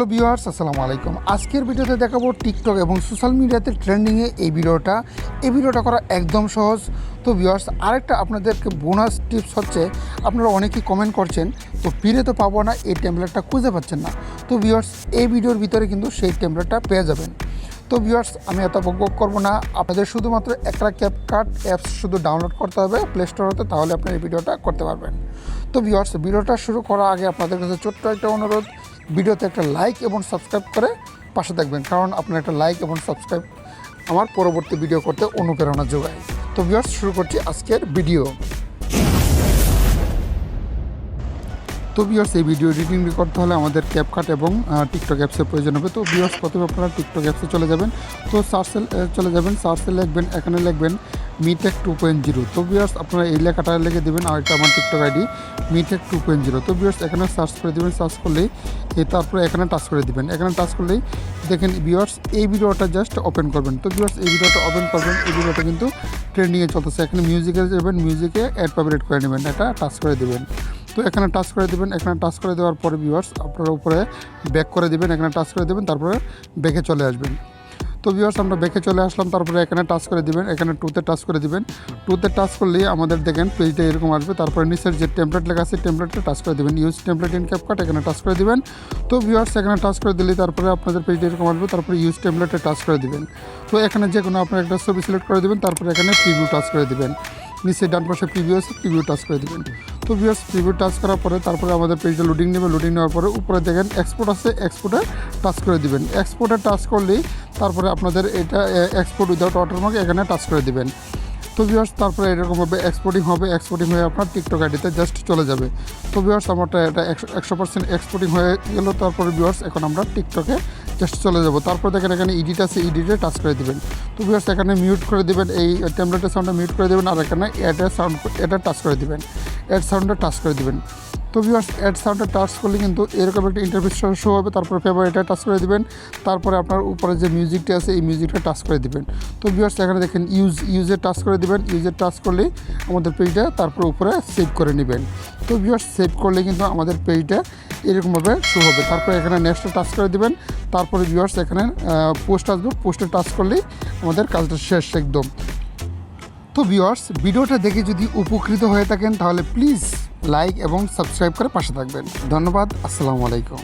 Hello viewers, আসসালামু আলাইকুম। আজকের ভিডিওতে দেখাবো টিকটক এবং সোশ্যাল মিডিয়াতে ট্রেন্ডিংয়ে এই ভিডিওটা করা একদম সহজ। তো ভিউয়ার্স, আরেকটা আপনাদেরকে বোনাস টিপস হচ্ছে, আপনারা অনেকেই কমেন্ট করছেন তো ফিরে তো পাবো না, এই টেমপ্লেটটা খুঁজে পাচ্ছেন না। তো ভিউয়ার্স, এই ভিডিওর ভিতরে কিন্তু সেই টেমপ্লেটটা পেয়ে যাবেন। তো ভিউয়ার্স, আমি এত বক করবো না, আপনাদের শুধুমাত্র একটা ক্যাপকাট অ্যাপস শুধু ডাউনলোড করতে হবে প্লে স্টোর হতে, তাহলে আপনি এই ভিডিওটা করতে পারবেন। তো ভিউয়ার্স, ভিডিওটা শুরু করার আগে আপনাদের কাছে ছোট্ট একটা অনুরোধ, ভিডিওতে একটা লাইক এবং সাবস্ক্রাইব করে পাশে থাকবেন, কারণ আপনার একটা লাইক এবং সাবস্ক্রাইব আমার পরবর্তী ভিডিও করতে অনুপ্রেরণা যোগায়। তো ভিউয়ার্স, শুরু করছি আজকের ভিডিও। তো ভিউয়ার্স, এই ভিডিও এডিটিং করতে হলে আমাদের ক্যাপকাট এবং টিকটক অ্যাপসের প্রয়োজন হবে। তো ভিউয়ার্স, প্রথমে আপনারা টিকটক অ্যাপসে চলে যাবেন। তো সার্চে চলে যাবেন, সার্চে লিখবেন, এখানে লিখবেন মিটেক 2.0। তো ভিউয়ার্স, আপনারা এই লেখাটা লিখে দেবেন, আর এটা আমার টিকটক আইডি মিটেক 2.0। তো ভিউয়ার্স, এখানে সার্চ করে দেবেন, সার্চ করলেই তারপরে এখানে টাচ করে দেবেন। এখানে টাচ করলেই দেখেন ভিউয়ার্স, এই ভিডিওটা জাস্ট ওপেন করবেন। তো ভিউয়ার্স, এই ভিডিওটা ওপেন করবেন, এই ভিডিওটা কিন্তু ট্রেন্ডিংয়ে চলতেছে। এখানে মিউজিকে যাবেন, মিউজিকে অ্যাড পাবলিট করে নেবেন, এটা টাচ করে দেবেন। তো এখানে টাচ করে দেবেন। এখানে টাচ করে দেওয়ার পরে ভিউয়ার্স, আপনারা উপরে ব্যাক করে দেবেন, এখানে টাচ করে দেবেন, তারপরে ব্যাকে চলে আসবেন। তো ভিউয়ার্স, আমরা ব্যাকে চলে আসলাম, তারপরে এখানে টাচ করে দিবেন, এখানে টুতে টাচ করে দিবেন। টুতে টাচ করলেই আমাদের দেখেন পেজটা এরকম আসবে। তারপরে নিচের যে টেমপ্লেট লেখা আছে টেমপ্লেটে টাচ করে দেবেন, ইউজ টেমপ্লেট ইন ক্যাপকাট, এখানে টাচ করে দিবেন। তো ভিউয়ার্স, এখানে টাচ করে দিলে তারপরে আপনাদের পেজটা এরকম আসবে। তারপরে ইউজ টেমপ্লেটে টাচ করে দিবেন। তো এখানে যে কোনো আপনার একটা ছবি সিলেক্ট করে দেবেন, তারপরে এখানে প্রিভিউ টাচ করে দিবেন। নিচে ডান পাশে প্রিভিউ আছে, প্রিভিউ টাচ করে দেবেন। তো ভিউয়ার্স, প্রিভিউ টাচ করার পরে তারপরে আমাদের পেজটা লোডিং নেবে। লোডিং নেওয়ার পরে উপরে দেখেন এক্সপোর্ট আছে, এক্সপোর্টে টাচ করে দিবেন। এক্সপোর্টে টাচ করলেই তারপরে আপনাদের এটা এক্সপোর্ট উইদাউট ওয়াটারমার্ক এখানে টাচ করে দিবেন। তো ভিউয়ার্স, তারপরে এরকমভাবে এক্সপোর্টিং হবে, এক্সপোর্টিং হয়ে আপনার টিকটক আইডিতে জাস্ট চলে যাবে। তো ভিউয়ার্স, আমারটা এটা 100% এক্সপোর্টিং হয়ে গেল। তারপরে ভিউয়ার্স, এখন আমরা টিকটকে জাস্ট চলে যাব। তারপর দেখেন এখানে এডিট আছে, এডিটে টাচ করে দেবেন। তো ভিউয়ার্স, এখানে মিউট করে দেবেন, এই টেমপ্লেটের সাউন্ডটা মিউট করে দেবেন, আর এখানে অ্যাডের সাউন্ড এটা টাচ করে দেবেন, অ্যাড সাউন্ডটা টাচ করে দেবেন। তো ভিউয়ার্স, অ্যাড সাউন্ডটা টাচ করলে কিন্তু এরকম একটা ইন্টারফেস শো হবে। তারপরে ফেভারিটে টাচ করে দেবেন, তারপরে আপনার উপরে যে মিউজিকটা আছে এই মিউজিকটা টাচ করে দেবেন। তো ভিউয়ার্স, এখানে দেখেন ইউজে টাচ করে দেবেন। ইউজে টাচ করলেই আমাদের পেজটা তারপরে উপরে সেভ করে নেবেন। তো ভিউয়ার্স, সেভ করলে কিন্তু আমাদের পেজটা এরকমভাবে শো হবে। তারপরে এখানে নেক্সটে টাচ করে দেবেন। তারপরে ভিউয়ার্স, এখানে পোস্ট আসবে, পোস্টে টাচ করলেই আমাদের কাজটা শেষ একদম। তো ভিউয়ার্স, ভিডিওটা দেখে যদি উপকৃত হয়ে থাকেন তাহলে প্লিজ লাইক এবং সাবস্ক্রাইব করে পাশে থাকবেন। ধন্যবাদ, আসসালামু আলাইকুম।